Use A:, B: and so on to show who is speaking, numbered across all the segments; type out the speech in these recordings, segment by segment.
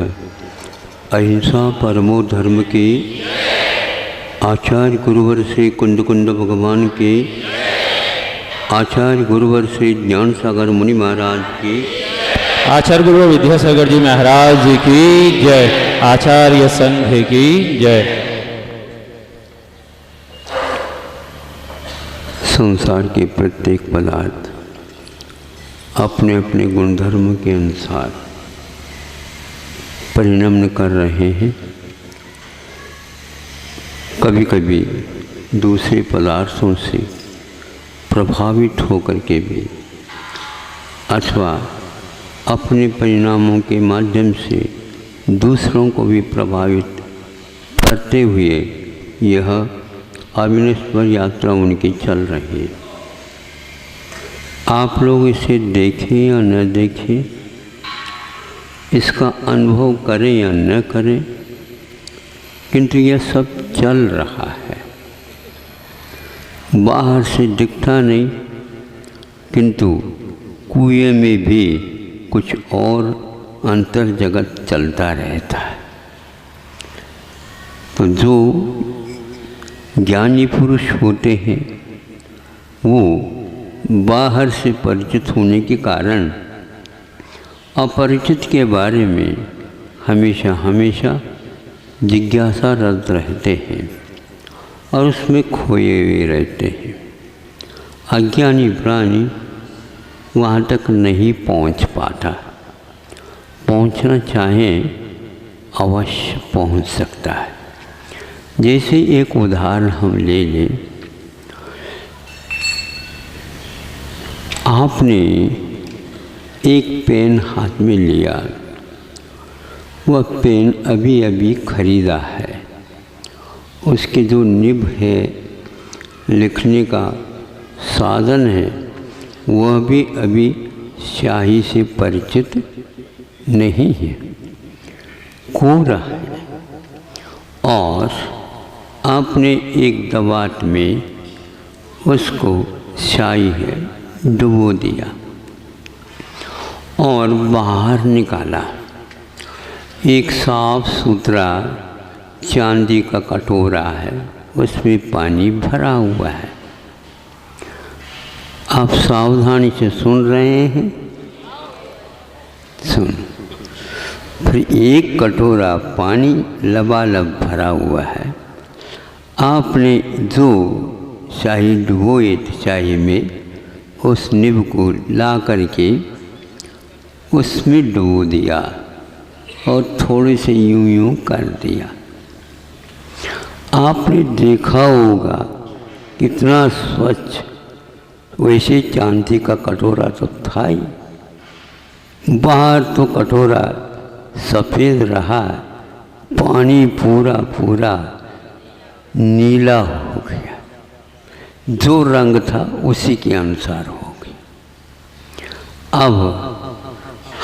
A: अहिंसा परमो धर्म की, आचार्य गुरुवर श्री कुंद कुंद भगवान की, आचार्य गुरुवर श्री ज्ञान सागर मुनि महाराज की,
B: आचार्य गुरु विद्यासागर जी महाराज जी की जय, आचार्य संघ की जय।
A: संसार के प्रत्येक पदार्थ अपने अपने गुणधर्म के अनुसार परिणमन कर रहे हैं। कभी कभी दूसरे पदार्थों से प्रभावित होकर के भी अथवा अपने परिणामों के माध्यम से दूसरों को भी प्रभावित करते हुए यह अविनश्वर यात्रा उनकी चल रही है। आप लोग इसे देखें या न देखें, इसका अनुभव करें या न करें, किंतु यह सब चल रहा है। बाहर से दिखता नहीं, किंतु कुएं में भी कुछ और अंतर जगत चलता रहता है। तो जो ज्ञानी पुरुष होते हैं वो बाहर से परिचित होने के कारण अपरिचित के बारे में हमेशा हमेशा जिज्ञासारत रहते हैं और उसमें खोए हुए रहते हैं। अज्ञानी प्राणी वहाँ तक नहीं पहुँच पाता, पहुँचना चाहें अवश्य पहुँच सकता है। जैसे एक उदाहरण हम ले लें, आपने एक पेन हाथ में लिया, वह पेन अभी अभी खरीदा है, उसके जो निब है, लिखने का साधन है, वह भी अभी स्याही से परिचित नहीं है, कोरा है। और आपने एक दवात में उसको स्याही है डुबो दिया और बाहर निकाला। एक साफ सुथरा चांदी का कटोरा है, उसमें पानी भरा हुआ है। आप सावधानी से सुन रहे हैं, सुन। फिर एक कटोरा पानी लबालब भरा हुआ है। आपने जो शाही डुबोए शाही में उस निब को ला करके उसमें डुबो दिया और थोड़े से यूं यूं कर दिया। आपने देखा होगा कितना स्वच्छ, वैसे चांदी का कटोरा तो था ही, बाहर तो कटोरा सफ़ेद रहा, पानी पूरा पूरा नीला हो गया, जो रंग था उसी के अनुसार हो गया। अब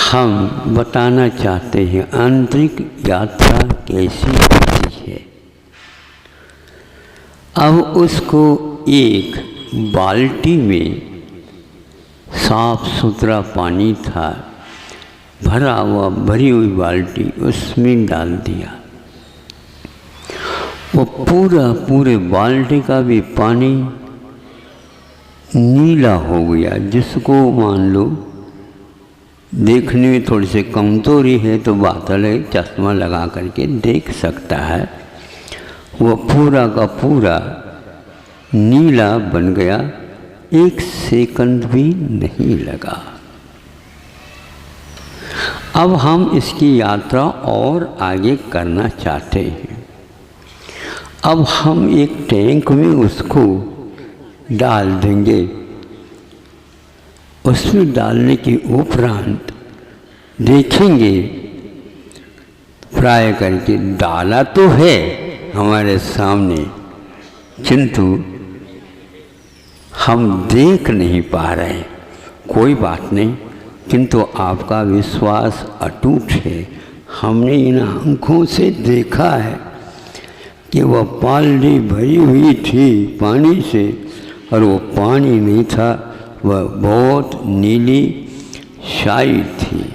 A: हम बताना चाहते हैं आंतरिक यात्रा कैसी होती है। अब उसको एक बाल्टी में साफ सुथरा पानी था, भरा हुआ भरी हुई बाल्टी, उसमें डाल दिया। वो पूरे बाल्टी का भी पानी नीला हो गया, जिसको मान लो देखने में थोड़ी सी कमजोरी है तो बादल है, चश्मा लगा करके देख सकता है। वह पूरा का पूरा नीला बन गया, एक सेकंड भी नहीं लगा। अब हम इसकी यात्रा और आगे करना चाहते हैं। अब हम एक टैंक में उसको डाल देंगे। उसमें डालने के उपरांत देखेंगे, प्राय करके डाला तो है हमारे सामने, किंतु हम देख नहीं पा रहे। कोई बात नहीं, किंतु आपका विश्वास अटूट है। हमने इन आँखों से देखा है कि वह बाल्टी भरी हुई थी पानी से, और वो पानी नहीं था, वह बहुत नीली स्याही थी।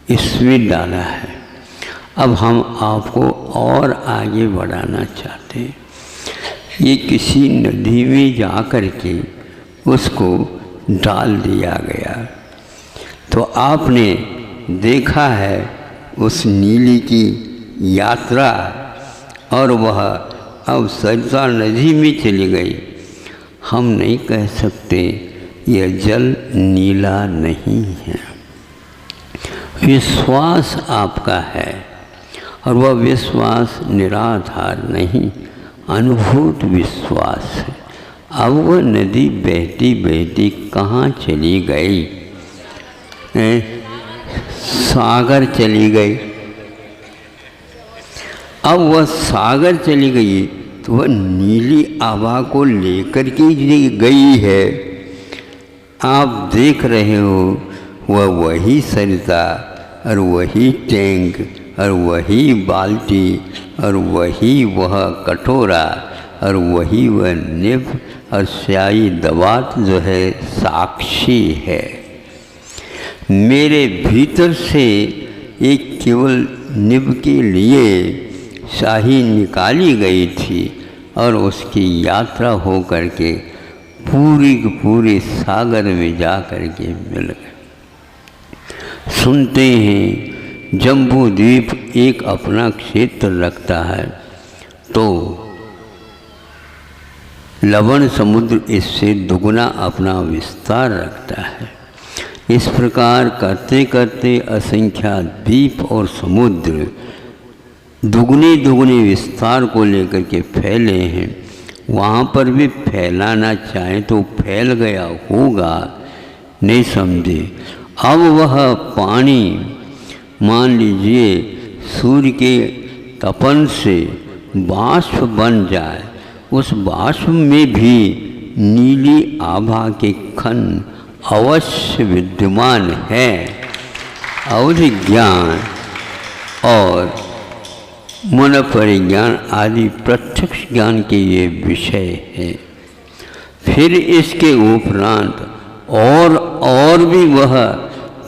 A: इसमें डाला है। अब हम आपको और आगे बढ़ाना चाहते हैं। ये किसी नदी में जा कर के उसको डाल दिया गया, तो आपने देखा है उस नीली की यात्रा, और वह अब सरसा नदी में चली गई। हम नहीं कह सकते यह जल नीला नहीं है। विश्वास आपका है, और वह विश्वास निराधार नहीं, अनुभूत विश्वास है। अब वह नदी बहती बहती कहाँ चली गई? सागर चली गई। अब वह सागर चली गई तो वह नीली आभा को लेकर के गई है। आप देख रहे हो वह वही सरिता और वही टैंक और वही बाल्टी और वही वह कटोरा और वही वह निभ और स्याही दवात जो है साक्षी है। मेरे भीतर से एक केवल निभ के लिए शाही निकाली गई थी और उसकी यात्रा हो करके पूरी के पूरे सागर में जा कर के मिल गए। सुनते हैं जम्बू द्वीप एक अपना क्षेत्र रखता है, तो लवण समुद्र इससे दुगना अपना विस्तार रखता है। इस प्रकार करते करते असंख्या द्वीप और समुद्र दुगने दुगने विस्तार को लेकर के फैले हैं। वहाँ पर भी फैलाना चाहे तो फैल गया होगा, नहीं समझे। अब वह पानी मान लीजिए सूर्य के तपन से बाष्प बन जाए, उस बाष्प में भी नीली आभा के खन अवश्य विद्यमान है। और ज्ञान और मन परिज्ञान आदि प्रत्यक्ष ज्ञान के ये विषय है। फिर इसके उपरांत और भी वह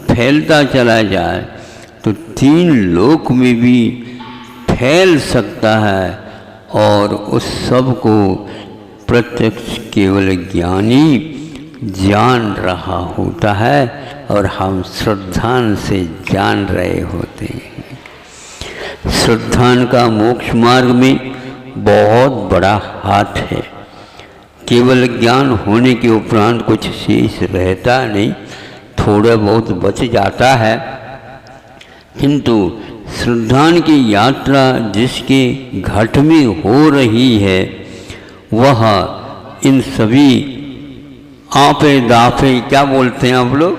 A: फैलता चला जाए तो 3 लोक में भी फैल सकता है, और उस सब को प्रत्यक्ष केवल ज्ञानी जान रहा होता है और हम श्रद्धान से जान रहे होते हैं। श्रद्धान का मोक्ष मार्ग में बहुत बड़ा हाथ है। केवल ज्ञान होने के उपरांत कुछ शेष रहता नहीं, थोड़ा बहुत बच जाता है, किंतु श्रद्धान की यात्रा जिसके घट में हो रही है वह इन सभी आपे दाफे, क्या बोलते हैं आप लोग,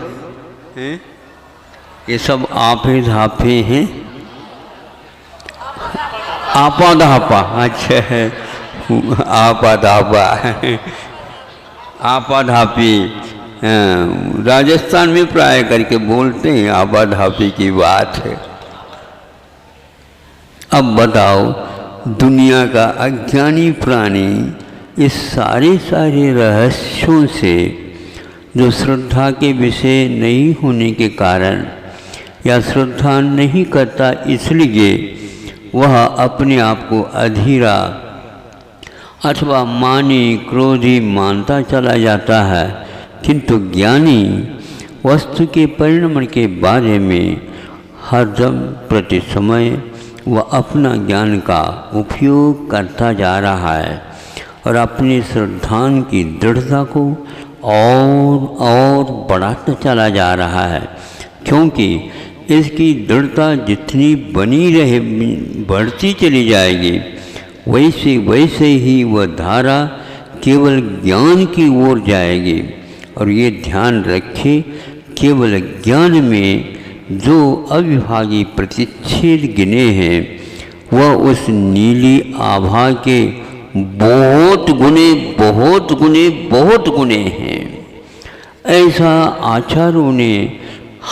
A: ये सब आपे धाफे हैं, आपा धापा, अच्छा है, आपा धापा, आपा धापी, राजस्थान में प्राय करके बोलते हैं आपा धापी की बात है। अब बताओ दुनिया का अज्ञानी प्राणी इस सारे रहस्यों से, जो श्रद्धा के विषय नहीं होने के कारण या श्रद्धा नहीं करता इसलिए वह अपने आप को अधीरा अथवा मानी क्रोधी मानता चला जाता है, किंतु ज्ञानी वस्तु के परिणमन के बारे में हरदम प्रति समय वह अपना ज्ञान का उपयोग करता जा रहा है और अपनी श्रद्धान की दृढ़ता को और बढ़ाता चला जा रहा है, क्योंकि इसकी दृढ़ता जितनी बनी रहे बढ़ती चली जाएगी, वैसे वैसे ही वह धारा केवल ज्ञान की ओर जाएगी। और ये ध्यान रखें, केवल ज्ञान में जो अविभागी प्रतिच्छेद गिने हैं वह उस नीली आभा के बहुत गुने हैं। ऐसा आचार्यों ने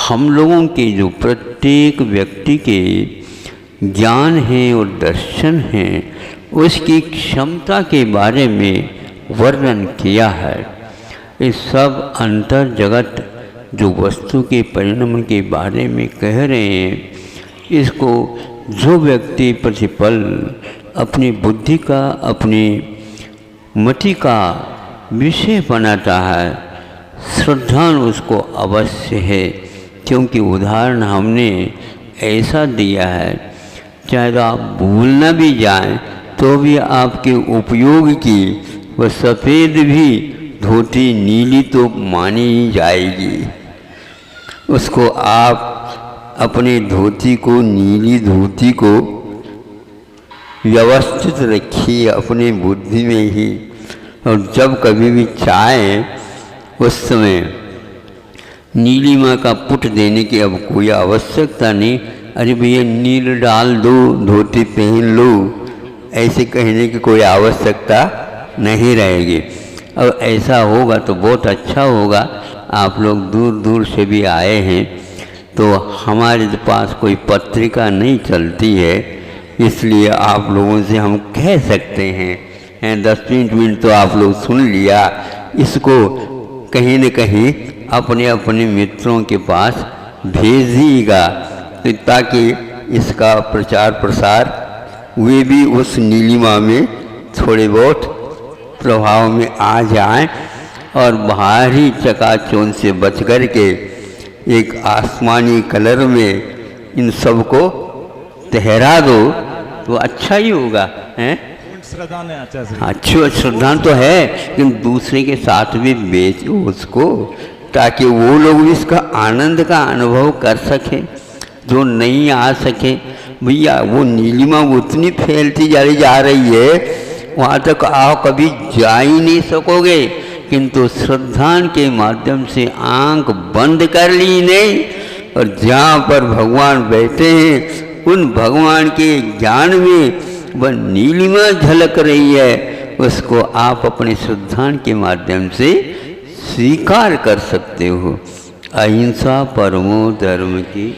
A: हम लोगों के जो प्रत्येक व्यक्ति के ज्ञान है और दर्शन है उसकी क्षमता के बारे में वर्णन किया है। इस सब अंतर जगत जो वस्तु के परिणमन के बारे में कह रहे हैं, इसको जो व्यक्ति प्रतिपल अपनी बुद्धि का, अपनी मति का विषय बनाता है, श्रद्धा उसको अवश्य है। क्योंकि उदाहरण हमने ऐसा दिया है, चाहे तो आप भूलना भी जाएं तो भी आपके उपयोग की वह सफ़ेद भी धोती नीली तो मानी ही जाएगी। उसको आप अपने धोती को, नीली धोती को व्यवस्थित रखिए अपने बुद्धि में ही, और जब कभी भी चाहे उस समय नीलिमा का पुट देने की अब कोई आवश्यकता नहीं। अरे भैया नील डाल दो, धोती पहन लो, ऐसे कहने की कोई आवश्यकता नहीं रहेगी। अब ऐसा होगा तो बहुत अच्छा होगा। आप लोग दूर दूर से भी आए हैं, तो हमारे पास कोई पत्रिका नहीं चलती है, इसलिए आप लोगों से हम कह सकते हैं 10-20 मिनट तो आप लोग सुन लिया, इसको कहीं न कहीं अपने अपने मित्रों के पास भेजिएगा, तो ताकि इसका प्रचार प्रसार वे भी उस नीलिमा में थोड़े बहुत प्रभाव में आ जाएं, और बाहरी चकाचौंध से बच कर के एक आसमानी कलर में इन सबको ठहरा दो तो अच्छा ही होगा। हैं अच्छी श्रद्धा तो है, लेकिन दूसरे के साथ भी बेचो उसको, ताकि वो लोग भी इसका आनंद का अनुभव कर सकें जो नहीं आ सके। भैया वो नीलिमा उतनी फैलती जा रही है, वहाँ तक आप कभी जा ही नहीं सकोगे, किंतु श्रद्धा के माध्यम से आंख बंद कर ली नहीं, और जहाँ पर भगवान बैठे हैं उन भगवान के ज्ञान में वह नीलिमा झलक रही है, उसको आप अपने श्रद्धा के माध्यम से स्वीकार कर सकते हो। अहिंसा परमो धर्म की